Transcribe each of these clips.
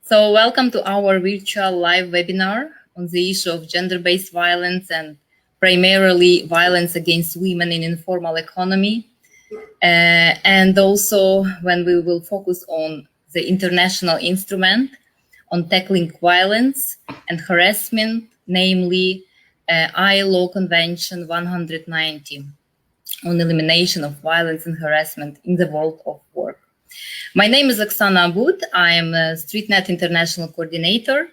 So welcome to our virtual live webinar on the issue of gender-based violence and primarily violence against women in informal economy. And also when we will focus on the international instrument on tackling violence and harassment, namely ILO Convention 190 on elimination of violence and harassment in the world of work. My name is Oksana Abud. I am a StreetNet International Coordinator,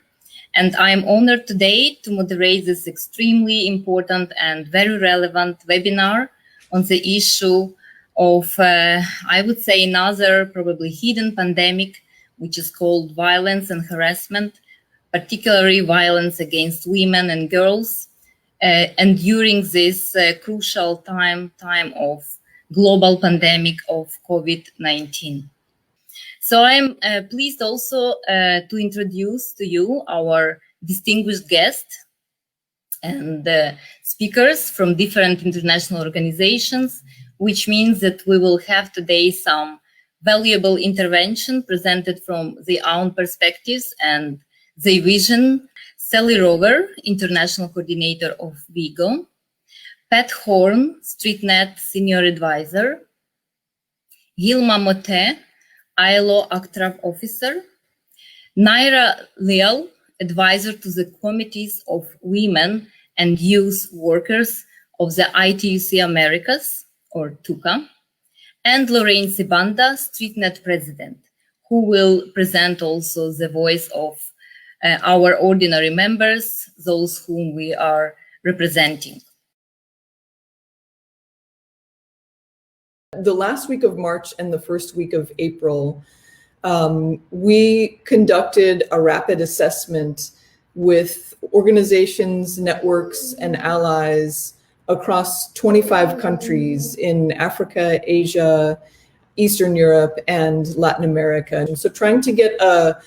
and I am honored today to moderate this extremely important and very relevant webinar on the issue of, I would say, another probably hidden pandemic, which is called violence and harassment, particularly violence against women and girls, and during this crucial time of global pandemic of COVID-19. So I'm pleased also to introduce to you our distinguished guests and speakers from different international organizations, which means that we will have today some valuable intervention presented from their own perspectives and their vision. Sally Rover, International Coordinator of WIGO, Pat Horn, StreetNet Senior Advisor, Hilma Motet, ILO ACTRAV Officer, Naira Leal, Advisor to the Committees of Women and Youth Workers of the ITUC Americas, or TUCA, and Lorraine Sibanda, StreetNet President, who will present also the voice of our ordinary members, those whom we are representing. The last week of March and the first week of April, we conducted a rapid assessment with organizations, networks, and allies across 25 countries in Africa, Asia, Eastern Europe, and Latin America. And so trying to get a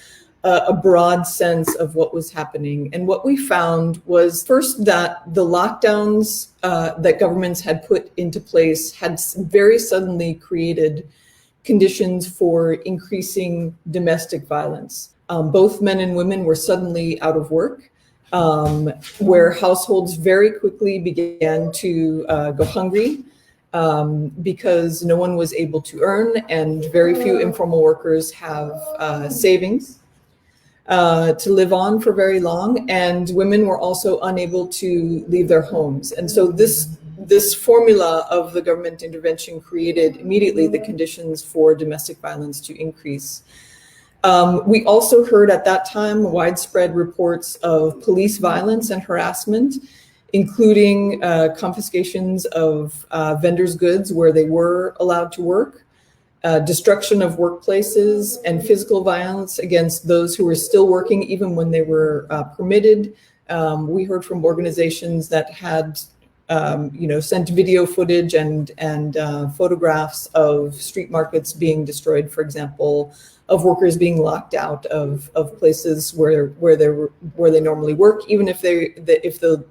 broad sense of what was happening. And what we found was first that the lockdowns that governments had put into place had very suddenly created conditions for increasing domestic violence. Both men and women were suddenly out of work, where households very quickly began to go hungry because no one was able to earn, and very few informal workers have savings to live on for very long, and women were also unable to leave their homes. And so this formula of the government intervention created immediately the conditions for domestic violence to increase. We also heard at that time widespread reports of police violence and harassment, including confiscations of vendors' goods where they were allowed to work, destruction of workplaces, and physical violence against those who were still working even when they were permitted. We heard from organizations that had sent video footage and photographs of street markets being destroyed, for example, of workers being locked out of places where they normally work, even if the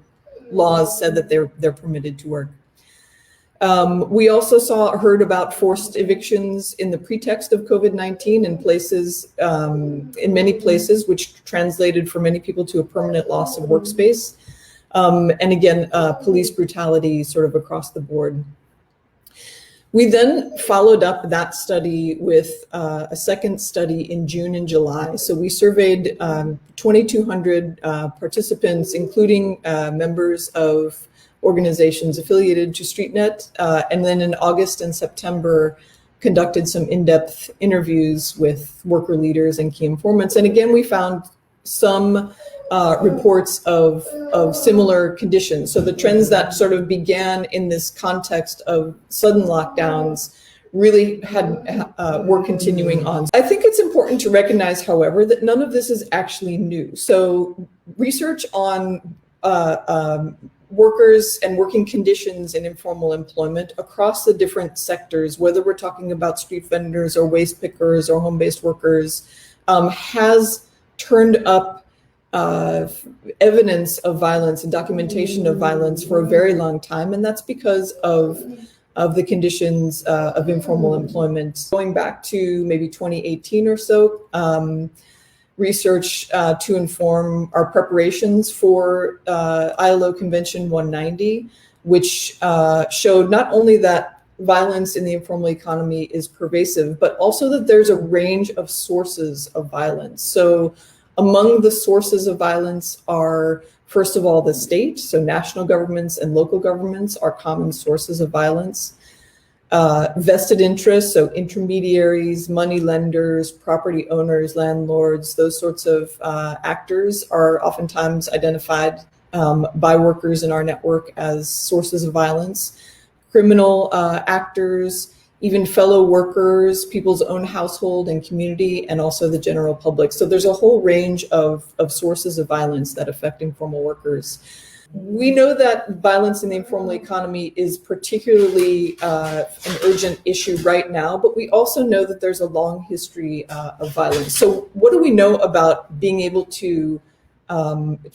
laws said that they're permitted to work. We also heard about forced evictions in the pretext of COVID-19 in many places, which translated for many people to a permanent loss of workspace. And again, police brutality sort of across the board. We then followed up that study with a second study in June and July. So we surveyed 2,200 participants, including members of organizations affiliated to StreetNet, and then in August and September conducted some in-depth interviews with worker leaders and key informants. And again, we found some reports of similar conditions. So the trends that sort of began in this context of sudden lockdowns really were continuing on. I think it's important to recognize, however, that none of this is actually new. So research on workers and working conditions in informal employment across the different sectors, whether we're talking about street vendors or waste pickers or home-based workers, has turned up evidence of violence and documentation of violence for a very long time. And that's because of the conditions of informal employment. Going back to maybe 2018 or so, research to inform our preparations for ILO Convention 190, which showed not only that violence in the informal economy is pervasive, but also that there's a range of sources of violence. So among the sources of violence are, first of all, the state. So national governments and local governments are common sources of violence. Vested interests, so intermediaries, money lenders, property owners, landlords, those sorts of actors are oftentimes identified by workers in our network as sources of violence. Criminal actors, even fellow workers, people's own household and community, and also the general public. So there's a whole range of sources of violence that affect informal workers. We know that violence in the informal economy is particularly an urgent issue right now, but we also know that there's a long history of violence. So what do we know about being able to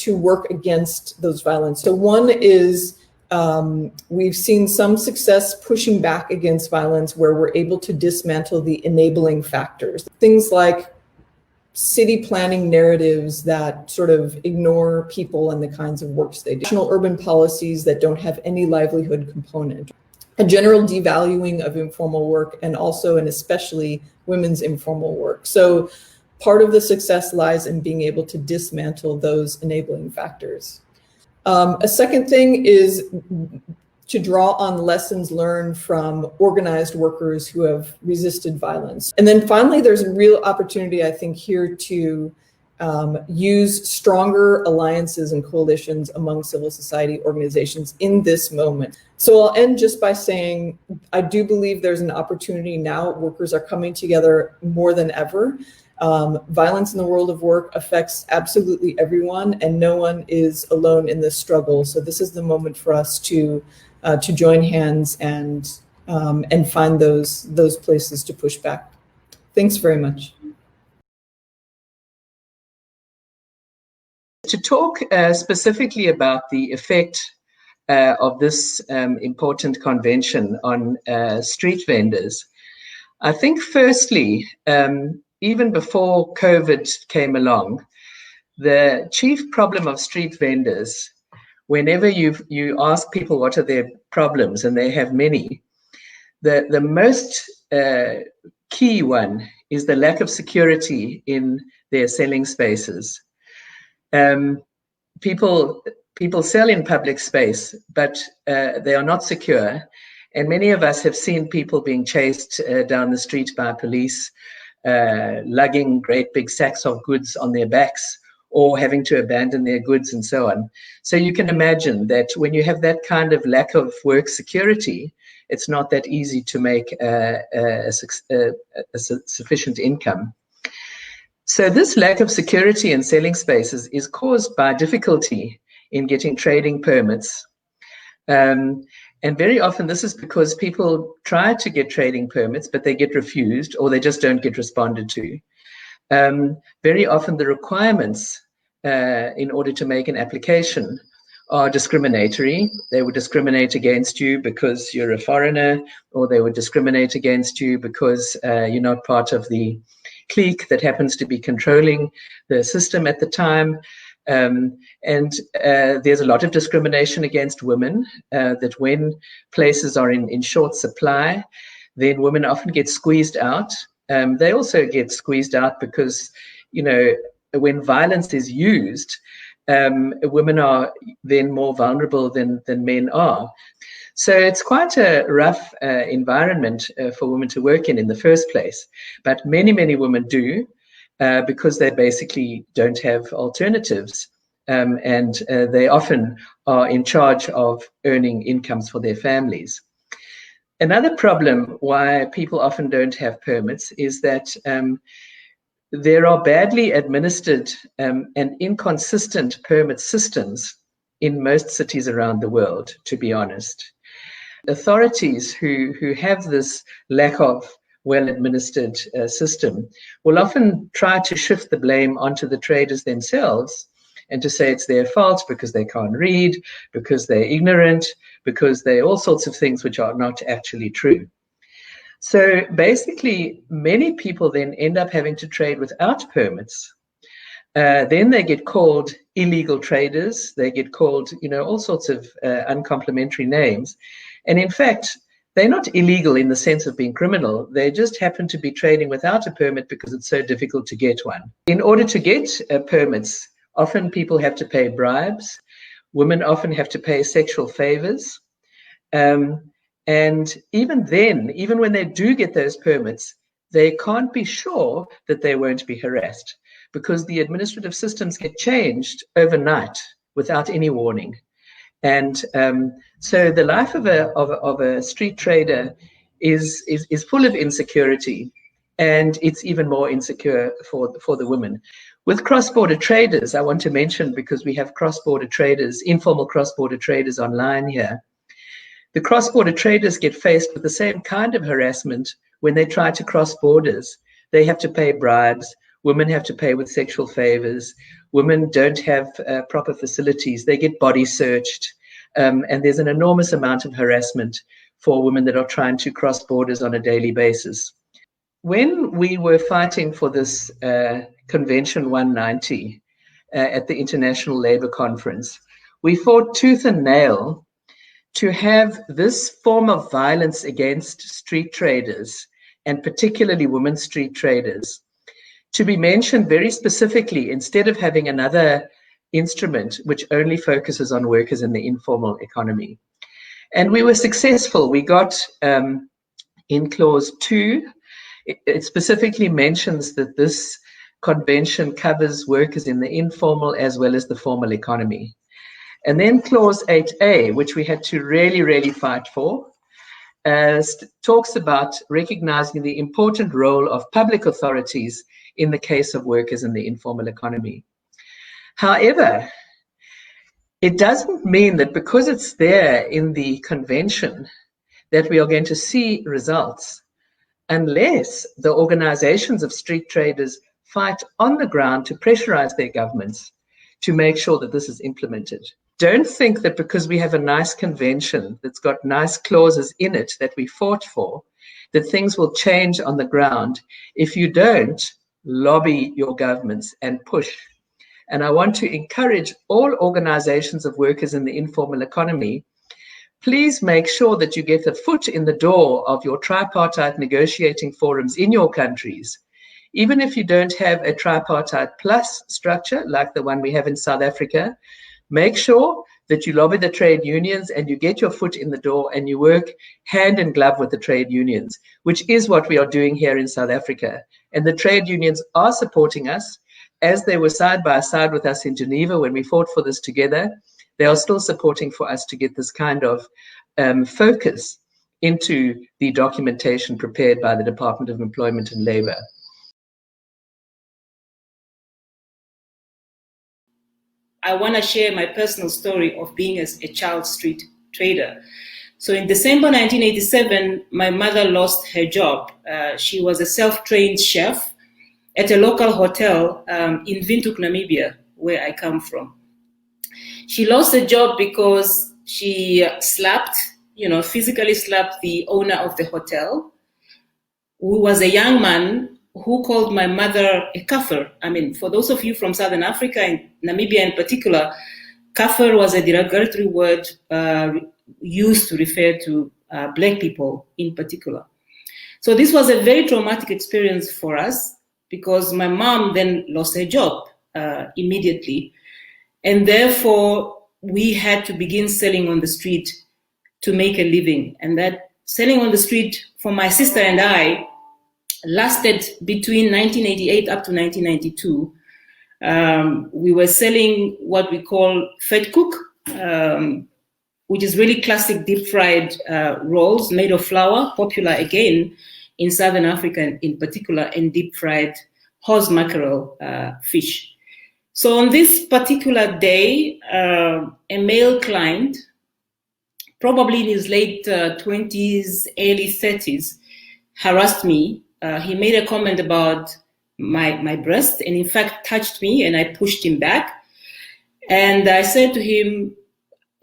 work against those violence? So one is we've seen some success pushing back against violence where we're able to dismantle the enabling factors. Things like city planning narratives that sort of ignore people and the kinds of works they do. National urban policies that don't have any livelihood component. A general devaluing of informal work, and also and especially women's informal work. So part of the success lies in being able to dismantle those enabling factors. A second thing is to draw on lessons learned from organized workers who have resisted violence. And then finally, there's a real opportunity, I think, here to use stronger alliances and coalitions among civil society organizations in this moment. So I'll end just by saying, I do believe there's an opportunity now. Workers are coming together more than ever. Violence in the world of work affects absolutely everyone, and no one is alone in this struggle. So this is the moment for us to join hands and find those places to push back. Thanks very much. To talk specifically about the effect of this important convention on street vendors, I think firstly, even before COVID came along, the chief problem of street vendors, whenever you ask people what are their problems, and they have many, the most key one is the lack of security in their selling spaces. People sell in public space, but they are not secure. And many of us have seen people being chased down the street by police, lugging great big sacks of goods on their backs, or having to abandon their goods and so on. So you can imagine that when you have that kind of lack of work security, it's not that easy to make a sufficient income. So this lack of security in selling spaces is caused by difficulty in getting trading permits. And very often this is because people try to get trading permits, but they get refused, or they just don't get responded to. Very often the requirements in order to make an application are discriminatory. They would discriminate against you because you're a foreigner, or they would discriminate against you because you're not part of the clique that happens to be controlling the system at the time. And there's a lot of discrimination against women, that when places are in short supply, then women often get squeezed out. They also get squeezed out because, you know, when violence is used, women are then more vulnerable than men are. So it's quite a rough environment for women to work in the first place. But many, many women do, because they basically don't have alternatives. And they often are in charge of earning incomes for their families. Another problem why people often don't have permits is that there are badly administered and inconsistent permit systems in most cities around the world, to be honest. Authorities who have this lack of well-administered system will often try to shift the blame onto the traders themselves, and to say it's their fault because they can't read, because they're ignorant, because they're all sorts of things which are not actually true. So basically, many people then end up having to trade without permits, Then they get called illegal traders. They get called, all sorts of uncomplimentary names. And in fact, they're not illegal in the sense of being criminal. They just happen to be trading without a permit because it's so difficult to get one. In order to get permits, often people have to pay bribes. Women often have to pay sexual favors. And even then, even when they do get those permits, they can't be sure that they won't be harassed because the administrative systems get changed overnight without any warning. And so the life of a street trader is full of insecurity, and it's even more insecure for the women. With cross-border traders, I want to mention, because we have cross-border traders, informal cross-border traders online here, the cross-border traders get faced with the same kind of harassment when they try to cross borders. They have to pay bribes. Women have to pay with sexual favors. Women don't have proper facilities. They get body searched. And there's an enormous amount of harassment for women that are trying to cross borders on a daily basis. When we were fighting for this Convention 190 at the International Labour Conference, we fought tooth and nail to have this form of violence against street traders, and particularly women street traders, to be mentioned very specifically instead of having another instrument which only focuses on workers in the informal economy. And we were successful. We got in clause 2, it specifically mentions that this convention covers workers in the informal as well as the formal economy. And then clause 8A, which we had to really, really fight for, talks about recognizing the important role of public authorities in the case of workers in the informal economy. However, it doesn't mean that because it's there in the convention that we are going to see results unless the organizations of street traders fight on the ground to pressurize their governments to make sure that this is implemented. Don't think that because we have a nice convention that's got nice clauses in it that we fought for, that things will change on the ground if you don't lobby your governments and push. And I want to encourage all organizations of workers in the informal economy, please make sure that you get a foot in the door of your tripartite negotiating forums in your countries. Even if you don't have a tripartite plus structure like the one we have in South Africa, make sure that you lobby the trade unions and you get your foot in the door and you work hand in glove with the trade unions, which is what we are doing here in South Africa. And the trade unions are supporting us, as they were side by side with us in Geneva when we fought for this together. They are still supporting for us to get this kind of focus into the documentation prepared by the Department of Employment and Labour. I want to share my personal story of being a child street trader. So in December 1987, my mother lost her job. She was a self-trained chef at a local hotel in Windhoek, Namibia, where I come from. She lost the job because she physically slapped the owner of the hotel, who was a young man who called my mother a kafir. I mean, for those of you from Southern Africa and Namibia in particular, kafir was a derogatory word used to refer to Black people in particular. So this was a very traumatic experience for us because my mom then lost her job immediately. And therefore, we had to begin selling on the street to make a living. And that selling on the street for my sister and I lasted between 1988 up to 1992. We were selling what we call vetkoek, which is really classic deep-fried rolls made of flour, popular again in Southern Africa in particular, and deep-fried horse mackerel fish. So on this particular day, a male client, probably in his late 20s, early 30s, harassed me. He made a comment about my breast and in fact touched me, and I pushed him back. And I said to him,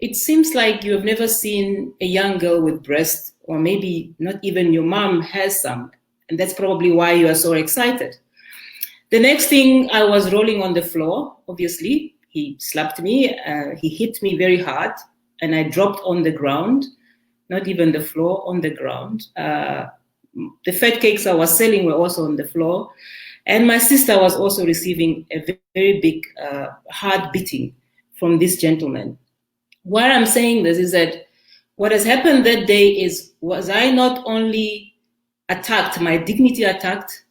it seems like you have never seen a young girl with breasts, or maybe not even your mom has some, and that's probably why you are so excited. The next thing, I was rolling on the floor, obviously. He slapped me, he hit me very hard, and I dropped on the ground, not even the floor, on the ground. The fat cakes I was selling were also on the floor. And my sister was also receiving a very big, hard beating from this gentleman. Why I'm saying this is that what has happened that day was I not only attacked, my dignity attacked,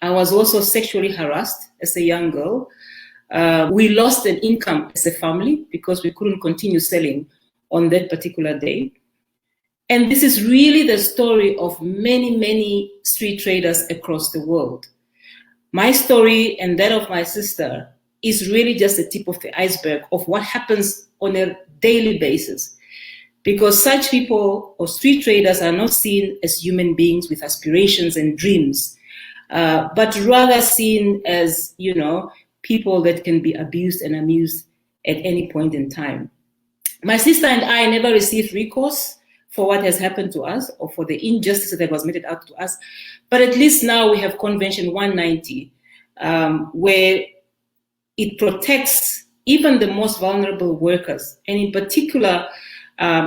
I was also sexually harassed as a young girl. We lost an income as a family because we couldn't continue selling on that particular day. And this is really the story of many, many street traders across the world. My story and that of my sister is really just the tip of the iceberg of what happens on a daily basis. Because such people or street traders are not seen as human beings with aspirations and dreams, but rather seen as, people that can be abused and amused at any point in time. My sister and I never received recourse for what has happened to us or for the injustice that was meted out to us. But at least now we have Convention 190, where it protects even the most vulnerable workers, and in particular,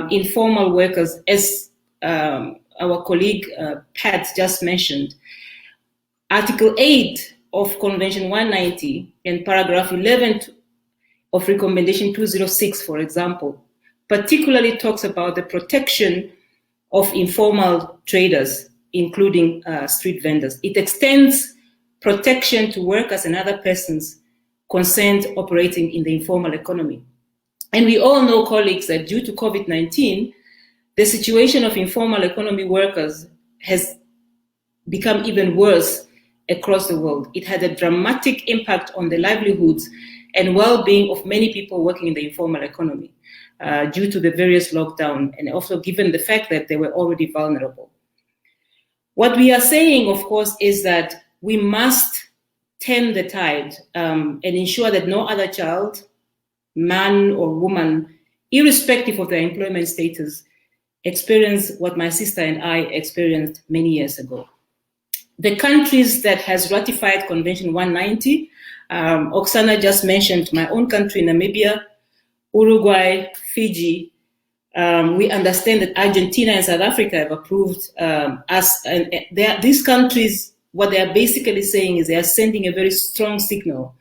informal workers, as our colleague Pat just mentioned. Article 8 of Convention 190 and paragraph 11 of Recommendation 206, for example, particularly talks about the protection of informal traders, including street vendors. It extends protection to workers and other persons concerned operating in the informal economy. And we all know, colleagues, that due to COVID-19, the situation of informal economy workers has become even worse across the world. It had a dramatic impact on the livelihoods and well-being of many people working in the informal economy due to the various lockdowns, and also given the fact that they were already vulnerable. What we are saying, of course, is that we must turn the tide and ensure that no other child, man or woman, irrespective of their employment status, experience what my sister and I experienced many years ago. The countries that has ratified Convention 190, Oksana just mentioned my own country, Namibia, Uruguay, Fiji. We understand that Argentina and South Africa have approved us. And these countries, what they are basically saying is they are sending a very strong signal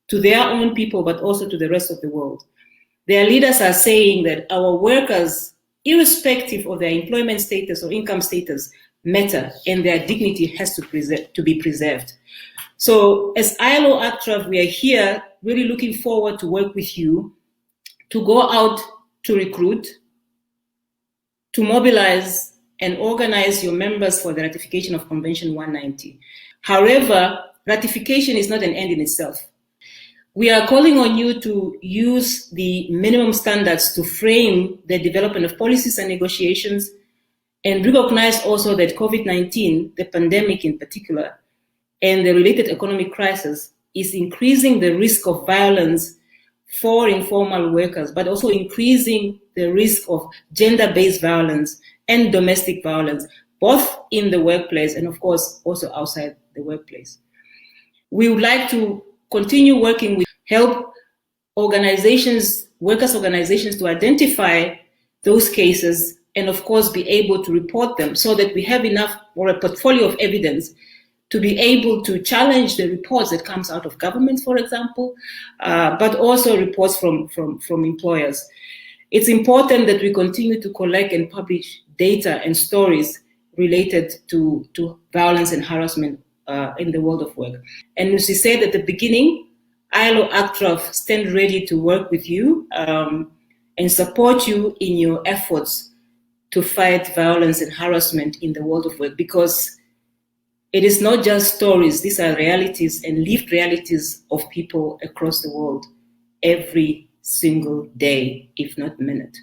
to their own people, but also to the rest of the world. Their leaders are saying that our workers, irrespective of their employment status or income status, matter, and their dignity has to be preserved. So as ILO ACTRAV, we are here really looking forward to work with you to go out to recruit, to mobilize and organize your members for the ratification of Convention 190. However, ratification is not an end in itself. We are calling on you to use the minimum standards to frame the development of policies and negotiations, and recognize also that COVID-19, the pandemic in particular, and the related economic crisis is increasing the risk of violence for informal workers, but also increasing the risk of gender-based violence and domestic violence, both in the workplace and of course also outside the workplace. We would like to continue working with help organizations, workers' organizations, to identify those cases and of course be able to report them so that we have enough or a portfolio of evidence to be able to challenge the reports that comes out of government, for example, but also reports from employers. It's important that we continue to collect and publish data and stories related to violence and harassment in the world of work. And as we said at the beginning, ILO ACTRAV stand ready to work with you and support you in your efforts to fight violence and harassment in the world of work, because it is not just stories, these are realities and lived realities of people across the world every single day, if not minute.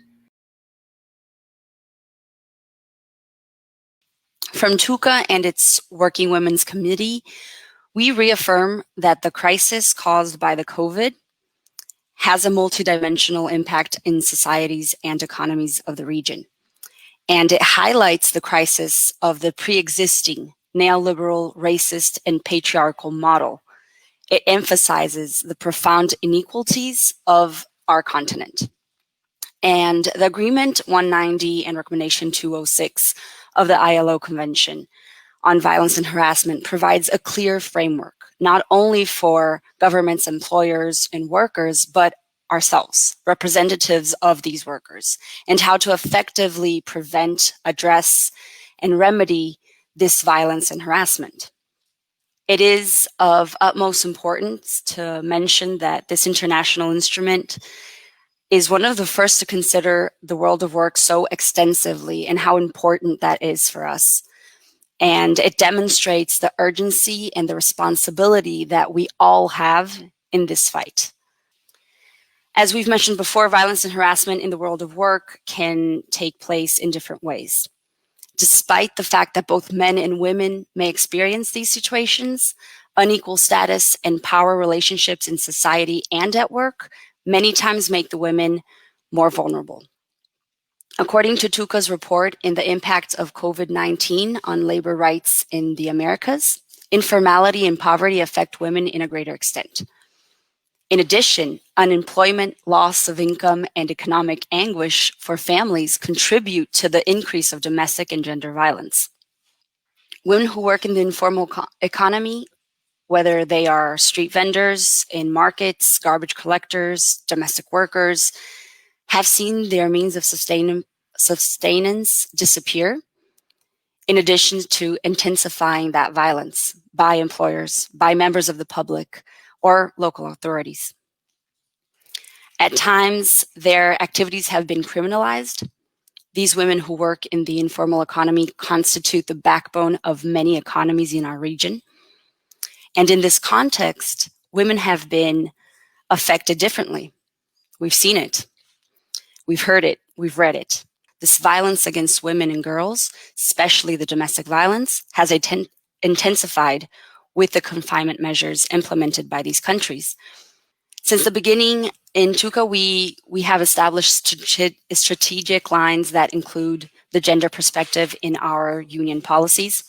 From TUCA and its Working Women's Committee, we reaffirm that the crisis caused by the COVID has a multidimensional impact in societies and economies of the region. And it highlights the crisis of the pre-existing neoliberal, racist, and patriarchal model It emphasizes the profound inequalities of our continent. And the Agreement 190 and Recommendation 206 of the ILO Convention on Violence and Harassment provides a clear framework, not only for governments, employers, and workers, but ourselves, representatives of these workers, and how to effectively prevent, address, and remedy this violence and harassment. It is of utmost importance to mention that this international instrument is one of the first to consider the world of work so extensively and how important that is for us. And it demonstrates the urgency and the responsibility that we all have in this fight. As we've mentioned before, violence and harassment in the world of work can take place in different ways. Despite the fact that both men and women may experience these situations, unequal status and power relationships in society and at work many times make the women more vulnerable. According to TUCA's report in the impact of COVID-19 on labor rights in the Americas, informality and poverty affect women in a greater extent. In addition, unemployment, loss of income, and economic anguish for families contribute to the increase of domestic and gender violence. Women who work in the informal economy, whether they are street vendors in markets, garbage collectors, domestic workers, have seen their means of sustenance disappear, in addition to intensifying that violence by employers, by members of the public, or local authorities. At times, their activities have been criminalized. These women who work in the informal economy constitute the backbone of many economies in our region. And in this context, women have been affected differently. We've seen it. We've heard it. We've read it. This violence against women and girls, especially the domestic violence, has intensified with the confinement measures implemented by these countries. Since the beginning in TUCA, we have established strategic lines that include the gender perspective in our union policies.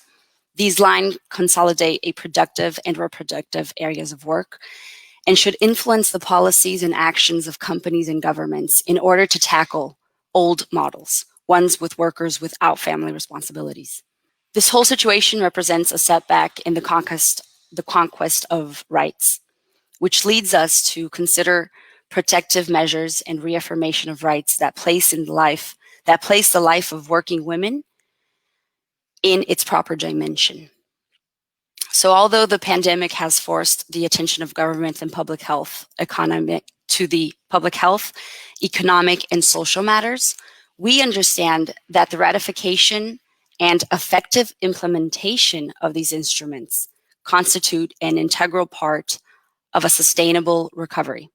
These lines consolidate a productive and reproductive areas of work and should influence the policies and actions of companies and governments in order to tackle old models, ones with workers without family responsibilities. This whole situation represents a setback in the conquest of rights, which leads us to consider protective measures and reaffirmation of rights that place the life of working women in its proper dimension. So although the pandemic has forced the attention of government and public health to the public health, economic, and social matters, we understand that the ratification and effective implementation of these instruments constitute an integral part of a sustainable recovery,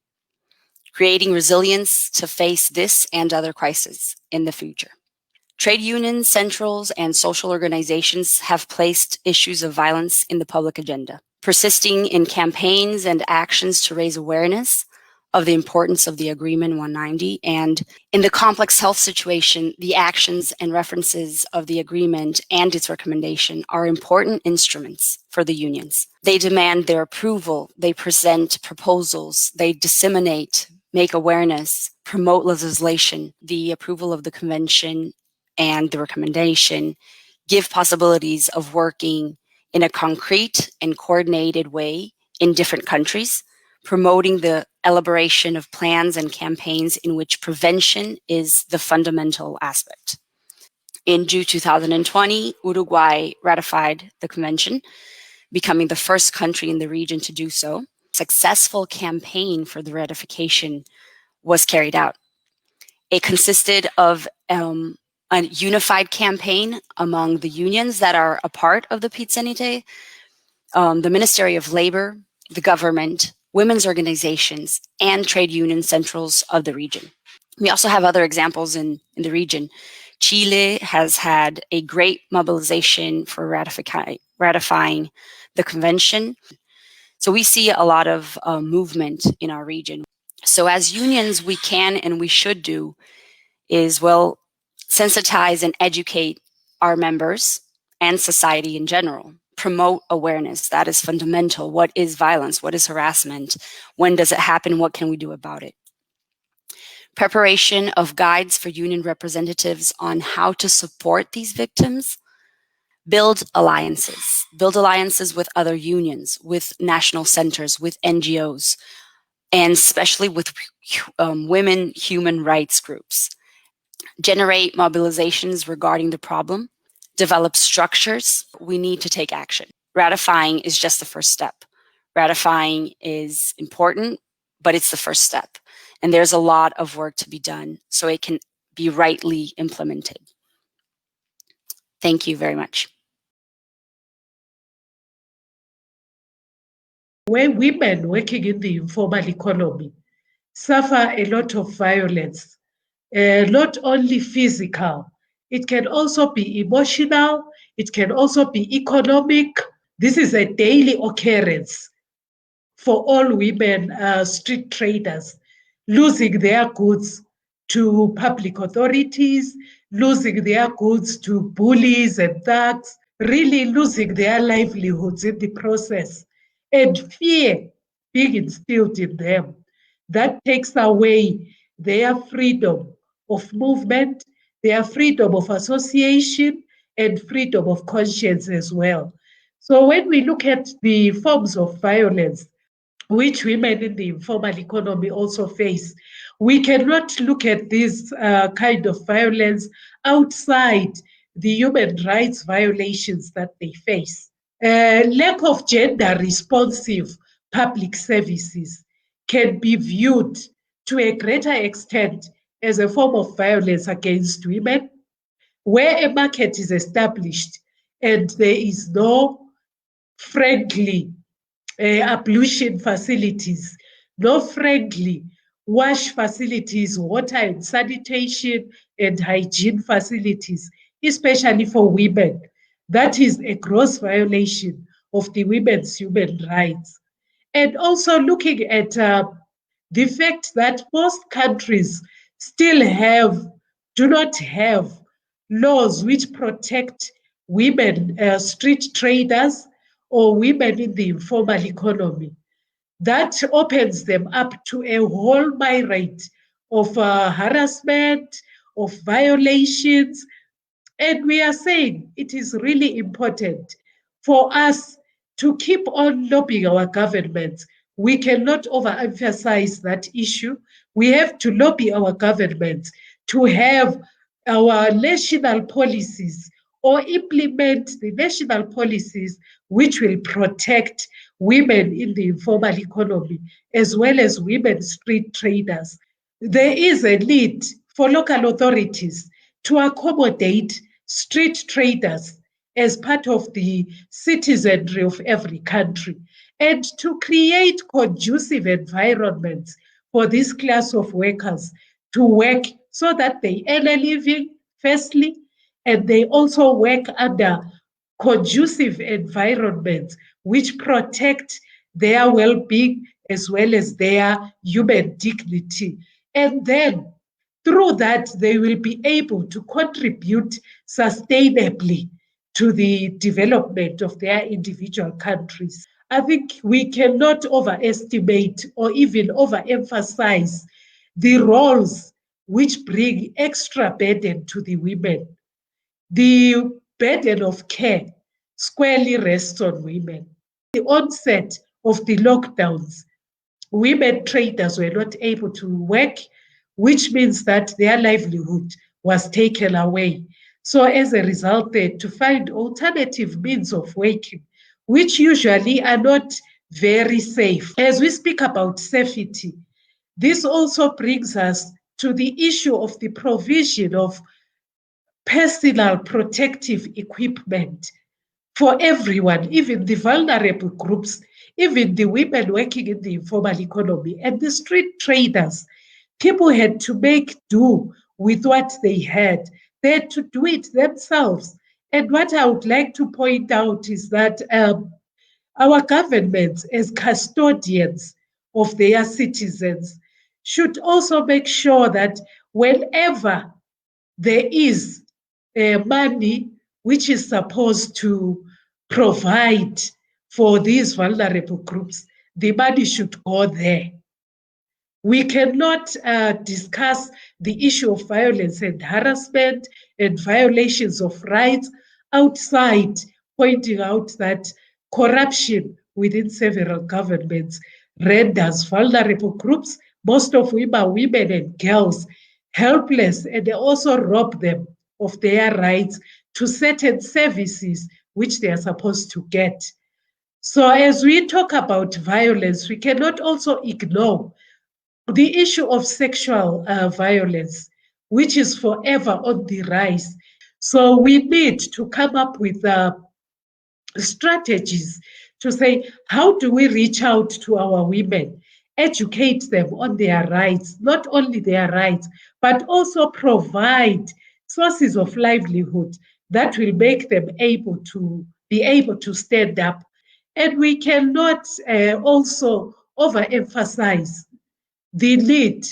creating resilience to face this and other crises in the future. Trade unions, centrals, and social organizations have placed issues of violence in the public agenda, persisting in campaigns and actions to raise awareness of the importance of the Agreement 190. And in the complex health situation, the actions and references of the agreement and its recommendation are important instruments for the unions. They demand their approval, they present proposals, they disseminate, make awareness, promote legislation, the approval of the convention and the recommendation, give possibilities of working in a concrete and coordinated way in different countries, promoting the elaboration of plans and campaigns in which prevention is the fundamental aspect. In June 2020, Uruguay ratified the convention, becoming the first country in the region to do so. A successful campaign for the ratification was carried out. It consisted of a unified campaign among the unions that are a part of the PIT-CNT, the Ministry of Labor, the government, women's organizations, and trade union centrals of the region. We also have other examples in the region. Chile has had a great mobilization for ratifying the convention. So we see a lot of movement in our region. So as unions, we can and we should do is, sensitize and educate our members and society in general, promote awareness. That is fundamental. What is violence? What is harassment? When does it happen? What can we do about it? Preparation of guides for union representatives on how to support these victims. Build alliances with other unions, with national centers, with NGOs, and especially with women human rights groups. Generate mobilizations regarding the problem. Develop structures. We need to take action. Ratifying is just the first step. Ratifying is important, but it's the first step. And there's a lot of work to be done so it can be rightly implemented. Thank you very much. Where women working in the informal economy suffer a lot of violence, not only physical, it can also be emotional, it can also be economic. This is a daily occurrence for all women street traders, losing their goods to public authorities, losing their goods to bullies and thugs, really losing their livelihoods in the process, and fear being instilled in them. That takes away their freedom of movement, their freedom of association, and freedom of conscience as well. So when we look at the forms of violence which women in the informal economy also face, we cannot look at this kind of violence outside the human rights violations that they face. Lack of gender responsive public services can be viewed to a greater extent as a form of violence against women, where a market is established and there is no friendly ablution facilities, no friendly wash facilities, water and sanitation and hygiene facilities, especially for women. That is a gross violation of the women's human rights. And also looking at the fact that most countries still do not have laws which protect women street traders or women in the informal economy. That opens them up to a whole myriad of harassment, of violations. And we are saying it is really important for us to keep on lobbying our governments. We cannot overemphasize that issue. We have to lobby our governments to have our national policies or implement the national policies which will protect women in the informal economy as well as women street traders. There is a need for local authorities to accommodate street traders as part of the citizenry of every country and to create conducive environments for this class of workers to work so that they earn a living, firstly, and they also work under conducive environments which protect their well-being as well as their human dignity. And then through that, they will be able to contribute sustainably to the development of their individual countries. I think we cannot overestimate or even overemphasize the roles which bring extra burden to the women. The burden of care squarely rests on women. The onset of the lockdowns, women traders were not able to work, which means that their livelihood was taken away. So as a result, they had to find alternative means of working, which usually are not very safe. As we speak about safety, this also brings us to the issue of the provision of personal protective equipment for everyone, even the vulnerable groups, even the women working in the informal economy and the street traders. People had to make do with what they had. They had to do it themselves. And what I would like to point out is that our governments, as custodians of their citizens, should also make sure that whenever there is money which is supposed to provide for these vulnerable groups, the money should go there. We cannot discuss the issue of violence and harassment and violations of rights outside pointing out that corruption within several governments renders vulnerable groups, most of whom are women and girls, helpless, and they also rob them of their rights to certain services which they are supposed to get. So as we talk about violence, we cannot also ignore the issue of sexual violence, which is forever on the rise. So we need to come up with strategies to say, how do we reach out to our women, educate them on their rights, not only their rights, but also provide sources of livelihood that will make them able to stand up. And we cannot also overemphasize the need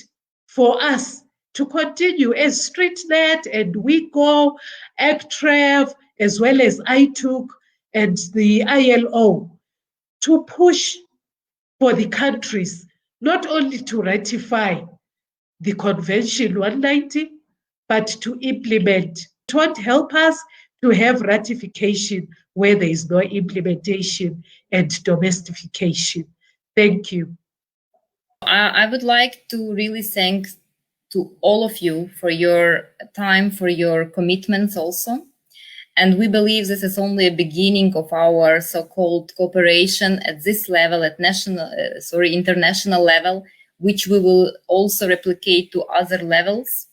for us to continue as StreetNet and WeGo, ACTREV, as well as ITUC and the ILO to push for the countries not only to ratify the Convention 190, but to implement. It won't help us to have ratification where there is no implementation and domestication. Thank you. I would like to really thank to all of you for your time, for your commitments also. And we believe this is only a beginning of our so-called cooperation at this level, at international level, which we will also replicate to other levels,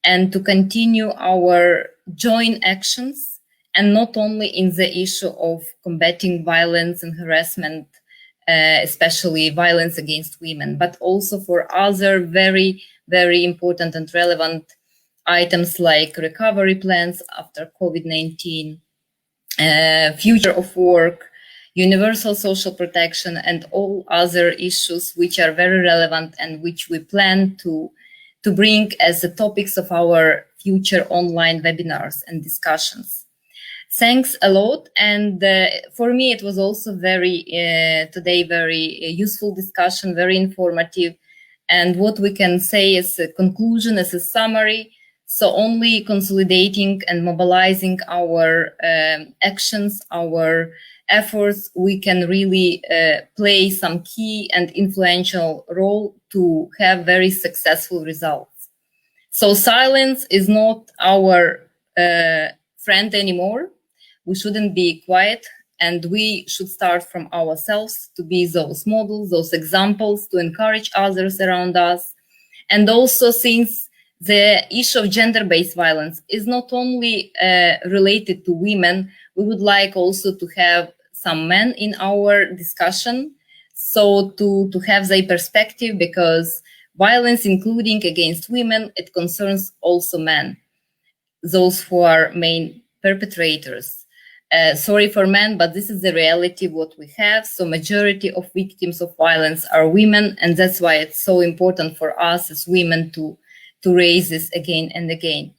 and to continue our joint actions, and not only in the issue of combating violence and harassment, especially violence against women, but also for other very, very important and relevant items like recovery plans after COVID-19, future of work, universal social protection, and all other issues which are very relevant and which we plan to bring as the topics of our future online webinars and discussions. Thanks a lot. And for me, it was also today very useful discussion, very informative. And what we can say as a conclusion, as a summary, so only consolidating and mobilizing our actions, our efforts, we can really play some key and influential role to have very successful results. So silence is not our friend anymore. We shouldn't be quiet, and we should start from ourselves to be those models, those examples, to encourage others around us. And also, since the issue of gender-based violence is not only related to women, we would like also to have some men in our discussion, so to have their perspective, because violence, including against women, it concerns also men, those who are main perpetrators. Sorry for men, but this is the reality what we have. So majority of victims of violence are women, and that's why it's so important for us as women to raise this again and again.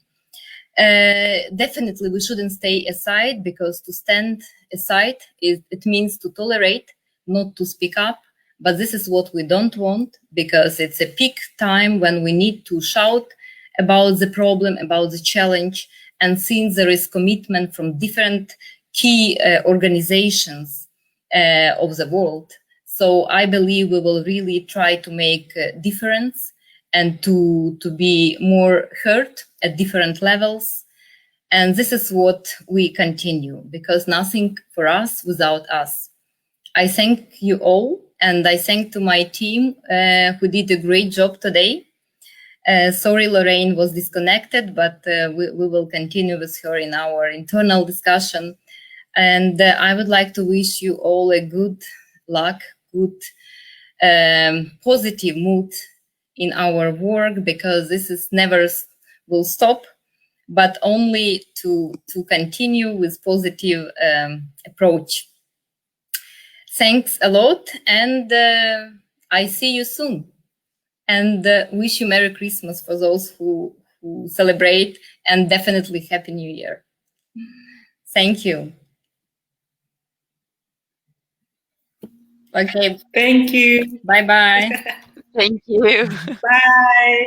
Definitely we shouldn't stay aside, because to stand aside, it means to tolerate, not to speak up. But this is what we don't want, because it's a peak time when we need to shout about the problem, about the challenge. And since there is commitment from different key organizations of the world, so I believe we will really try to make a difference and to be more heard at different levels. And this is what we continue, because nothing for us without us. I thank you all, and I thank to my team who did a great job today. Sorry, Lorraine was disconnected, but we will continue with her in our internal discussion. And I would like to wish you all a good luck, good positive mood in our work, because this is never will stop, but only to continue with positive approach. Thanks a lot, and I see you soon. And wish you Merry Christmas for those who celebrate, and definitely Happy New Year. Thank you. Okay, Thank you. bye-bye. Thank you. Bye.